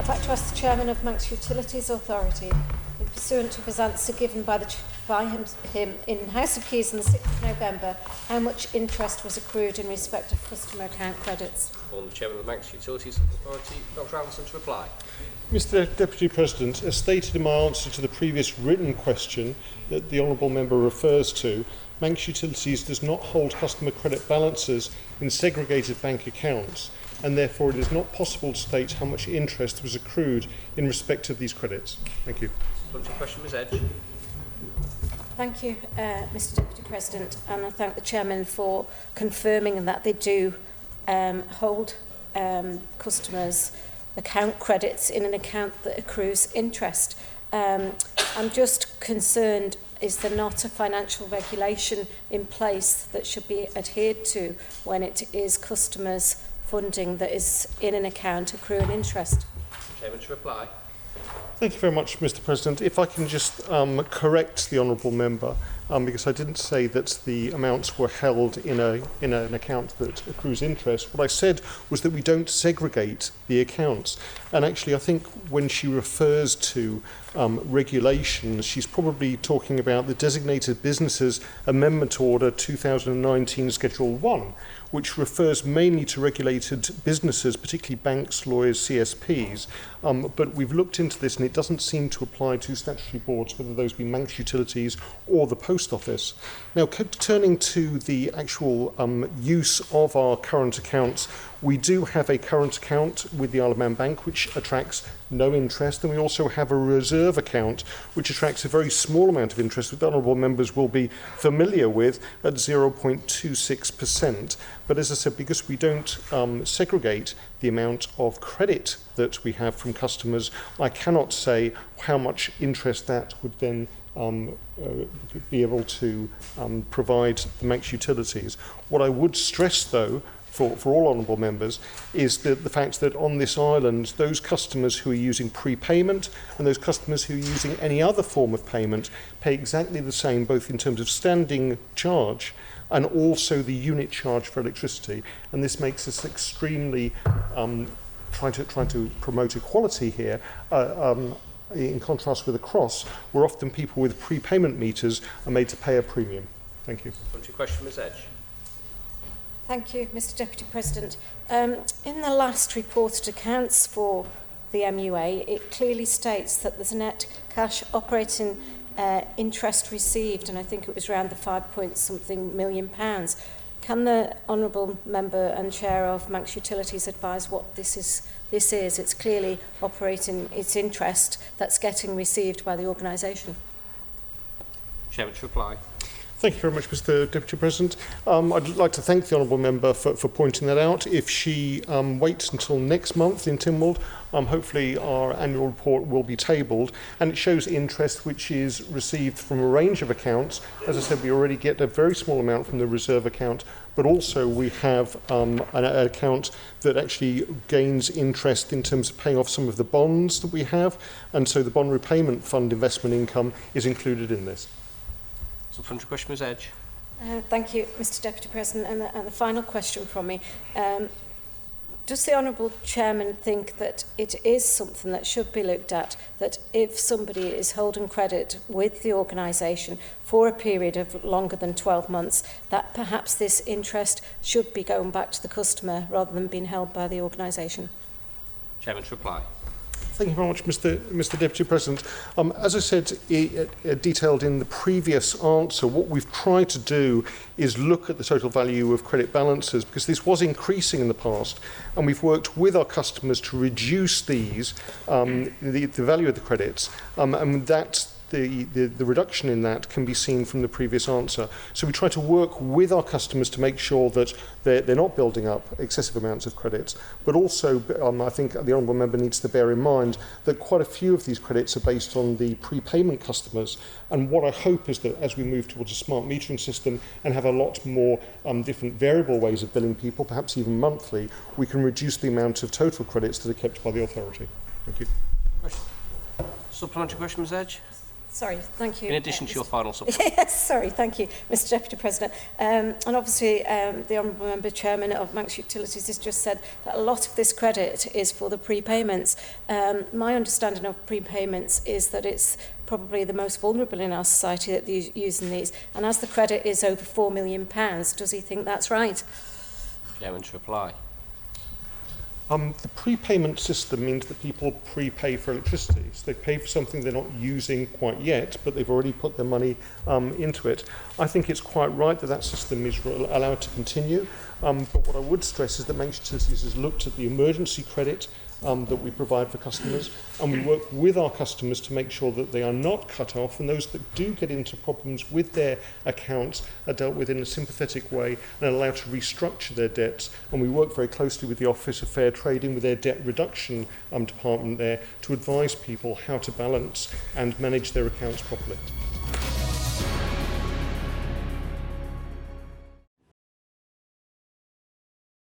I'd like to ask the Chairman of Manx Utilities Authority, pursuant to his answer given by him in House of Keys on the 6th of November, how much interest was accrued in respect of customer account credits. On the Chairman of the Manx Utilities Authority, Dr Allinson, to reply. Mr Deputy President, as stated in my answer to the previous written question that the Honourable Member refers to, Manx Utilities does not hold customer credit balances in segregated bank accounts, and therefore it is not possible to state how much interest was accrued in respect of these credits. Thank you. Question, Ms Edge. Thank you, Mr Deputy President, and I thank the Chairman for confirming that they do hold customers' account credits in an account that accrues interest. I'm just concerned, is there not a financial regulation in place that should be adhered to when it is customers' funding that is in an account accruing interest? Chairman, to reply. Thank you very much, Mr President. If I can just correct the Honourable Member, because I didn't say that the amounts were held in an account that accrues interest. What I said was that we don't segregate the accounts. And actually, I think when she refers to regulations, she's probably talking about the Designated Businesses Amendment Order 2019 Schedule 1, which refers mainly to regulated businesses, particularly banks, lawyers, CSPs. But we've looked into this and it doesn't seem to apply to statutory boards, whether those be Manx Utilities or the Post Office. Now, turning to the actual use of our current accounts, we do have a current account with the Isle of Man Bank, which attracts no interest, and we also have a reserve account, which attracts a very small amount of interest, which honourable members will be familiar with, at 0.26%. But as I said, because we don't segregate the amount of credit that we have from customers, I cannot say how much interest that would then be able to provide the Manx Utilities. What I would stress, though, for all honourable members, is the fact that on this island, those customers who are using prepayment and those customers who are using any other form of payment pay exactly the same, both in terms of standing charge and also the unit charge for electricity. And this makes us extremely trying to promote equality here. In contrast with a cross, where often people with prepayment meters are made to pay a premium. Thank you. Question, Ms Edge. Thank you, Mr Deputy President. In the last reported accounts for the MUA, it clearly states that there's net cash operating interest received, and I think it was around the £5 million. Can the Honourable Member and Chair of Manx Utilities advise what this is? It's clearly operating its interest that's getting received by the organisation. Chairman, to reply. Thank you very much, Mr Deputy President. I'd like to thank the Honourable Member for pointing that out. If she waits until next month in Tynwald, hopefully our annual report will be tabled, and it shows interest which is received from a range of accounts. As I said, we already get a very small amount from the reserve account, but also we have an account that actually gains interest in terms of paying off some of the bonds that we have, and so the bond repayment fund investment income is included in this. Supplementary question, Ms Edge. Thank you, Mr Deputy President. And the final question from me. Does the Honourable Chairman think that it is something that should be looked at, that if somebody is holding credit with the organisation for a period of longer than 12 months, that perhaps this interest should be going back to the customer rather than being held by the organisation? Chairman, to reply. Thank you very much, Mr Deputy President. As I said, detailed in the previous answer, what we've tried to do is look at the total value of credit balances, because this was increasing in the past, and we've worked with our customers to reduce these, the value of the credits, and that the reduction in that can be seen from the previous answer. So we try to work with our customers to make sure that they're not building up excessive amounts of credits, but also I think the Honourable Member needs to bear in mind that quite a few of these credits are based on the prepayment customers, and what I hope is that as we move towards a smart metering system and have a lot more different variable ways of billing people, perhaps even monthly, we can reduce the amount of total credits that are kept by the authority. Thank you. Supplementary question, Ms Edge. Sorry, thank you. In addition to your final support. Yes, sorry, thank you, Mr Deputy President. And obviously, the Honourable Member Chairman of Manx Utilities has just said that a lot of this credit is for the prepayments. My understanding of prepayments is that it's probably the most vulnerable in our society that are using these. And as the credit is over £4 million, does he think that's right? Chairman to reply. The prepayment system means that people prepay for electricity. So they pay for something they're not using quite yet, but they've already put their money into it. I think it's quite right that that system is allowed to continue. But what I would stress is that Manx Utilities has looked at the emergency credit that we provide for customers, and we work with our customers to make sure that they are not cut off, and those that do get into problems with their accounts are dealt with in a sympathetic way and allowed to restructure their debts. And we work very closely with the Office of Fair Trading, with their debt reduction department there, to advise people how to balance and manage their accounts properly.